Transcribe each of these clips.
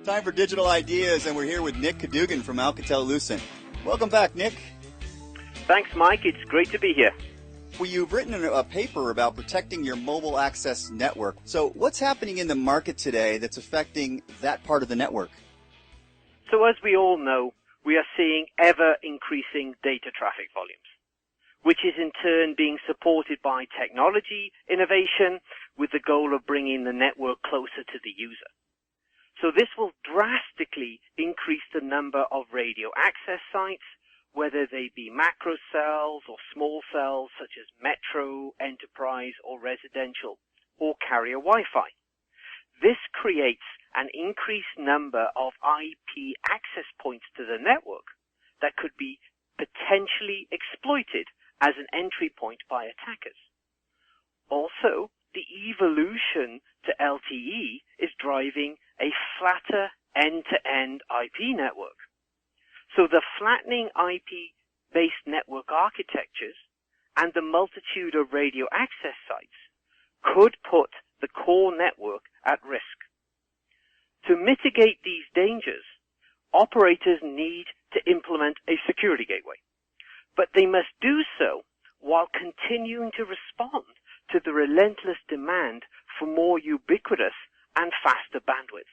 Time for Digital Ideas, and we're here with Nick Cadogan from Alcatel-Lucent. Welcome back, Nick. Thanks, Mike. It's great to be here. Well, you've written a paper about protecting your mobile access network. So what's happening in the market today that's affecting that part of the network? So as we all know, we are seeing ever-increasing data traffic volumes, which is in turn being supported by technology innovation with the goal of bringing the network closer to the user. So this will drastically increase the number of radio access sites, whether they be macro cells or small cells such as metro, enterprise, or residential, or carrier Wi-Fi. This creates an increased number of IP access points to the network that could be potentially exploited as an entry point by attackers. Also, the evolution to LTE is driving a flatter end-to-end IP network. So the flattening IP-based network architectures and the multitude of radio access sites could put the core network at risk. To mitigate these dangers, operators need to implement a security gateway, but they must do so while continuing to respond to the relentless demand for more ubiquitous and faster bandwidth.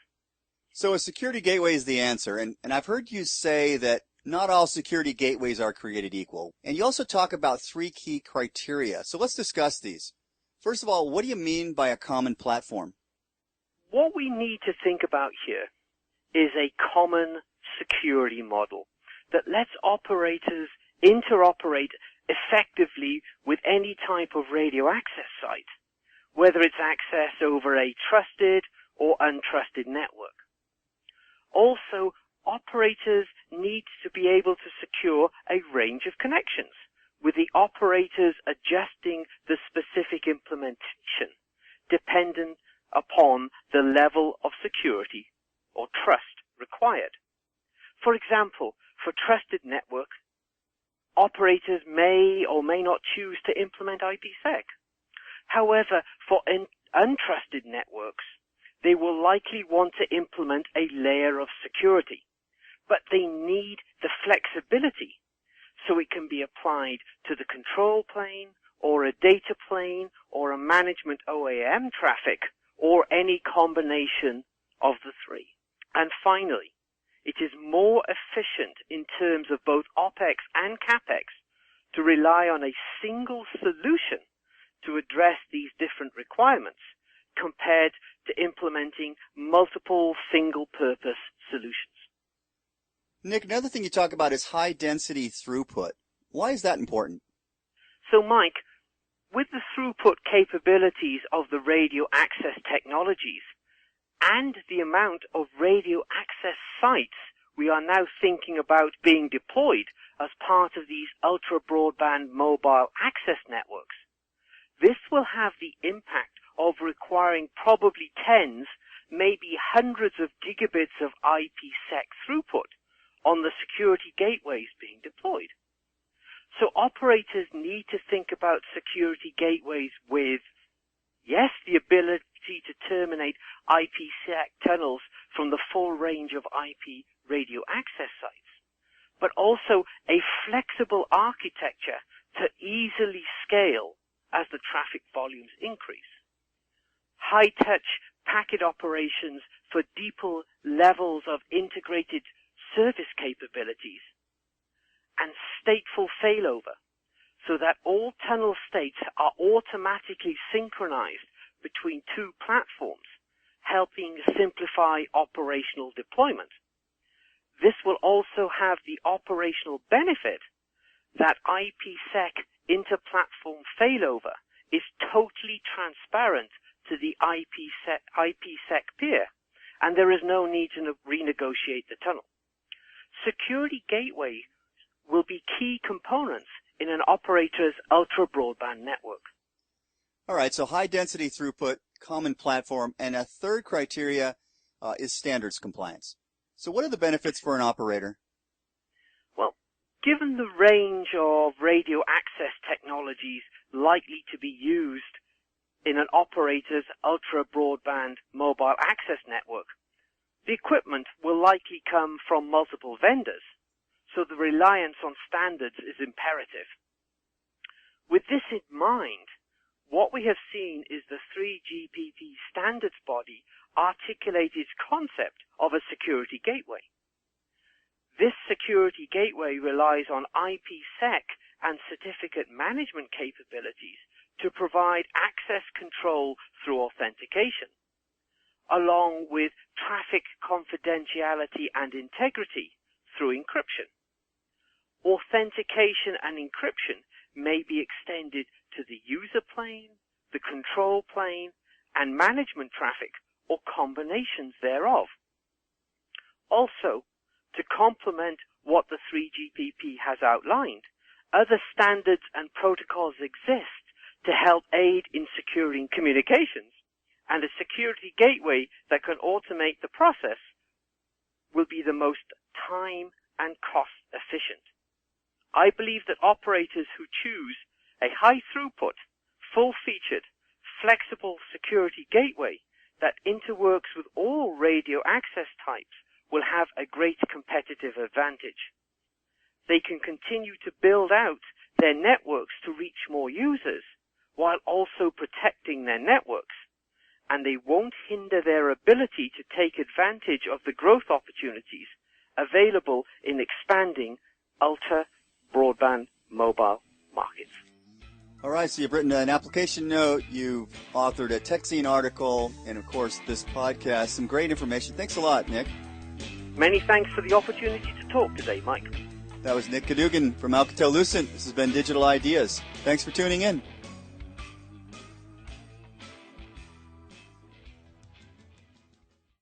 So a security gateway is the answer, and I've heard you say that not all security gateways are created equal. And you also talk about 3 key criteria. So let's discuss these. First of all, what do you mean by a common platform? What we need to think about here is a common security model that lets operators interoperate effectively with any type of radio access site, whether it's access over a trusted or untrusted network. Also, operators need to be able to secure a range of connections, with the operators adjusting the specific implementation dependent upon the level of security or trust required. For example, for trusted network, operators may or may not choose to implement IPsec. However, for untrusted networks, they will likely want to implement a layer of security, but they need the flexibility so it can be applied to the control plane or a data plane or a management OAM traffic or any combination of the 3. And finally, it is more efficient in terms of both OPEX and CAPEX to rely on a single solution to address these different requirements compared to implementing multiple single-purpose solutions. Nick, another thing you talk about is high-density throughput. Why is that important? So, Mike, with the throughput capabilities of the radio access technologies and the amount of radio access sites we are now thinking about being deployed as part of these ultra-broadband mobile access networks, this will have the impact of requiring probably tens, maybe hundreds of gigabits of IPsec throughput on the security gateways being deployed. So operators need to think about security gateways with, yes, the ability to terminate IPsec tunnels from the full range of IP radio access sites, but also a flexible architecture to easily scale as the traffic volumes increase. High-touch packet operations for deeper levels of integrated service capabilities, and stateful failover, so that all tunnel states are automatically synchronized between 2 platforms, helping simplify operational deployment. This will also have the operational benefit that IPsec inter-platform failover is totally transparent to the IPsec peer, and there is no need to renegotiate the tunnel. Security gateways will be key components in an operator's ultra-broadband network. All right, so high-density throughput, common platform, and a third criteria is standards compliance. So what are the benefits for an operator? Well, given the range of radio access technologies likely to be used in an operator's ultra-broadband mobile access network, The equipment will likely come from multiple vendors, so the reliance on standards is imperative. With this in mind, what we have seen is the 3GPP standards body articulate its concept of a security gateway. This security gateway relies on IPsec and certificate management capabilities to provide access control through authentication, along with traffic confidentiality and integrity through encryption. Authentication and encryption may be extended to the user plane, the control plane, and management traffic, or combinations thereof. Also, to complement what the 3GPP has outlined, other standards and protocols exist to help aid in securing communications, and a security gateway that can automate the process will be the most time and cost efficient. I believe that operators who choose a high throughput, full-featured, flexible security gateway that interworks with all radio access types will have a great competitive advantage. They can continue to build out their networks to reach more users while also protecting their networks, and they won't hinder their ability to take advantage of the growth opportunities available in expanding ultra-broadband mobile markets. All right, so you've written an application note, you've authored a TechZine article, and of course this podcast. Some great information. Thanks a lot, Nick. Many thanks for the opportunity to talk today, Mike. That was Nick Cadogan from Alcatel-Lucent. This has been Digital Ideas. Thanks for tuning in.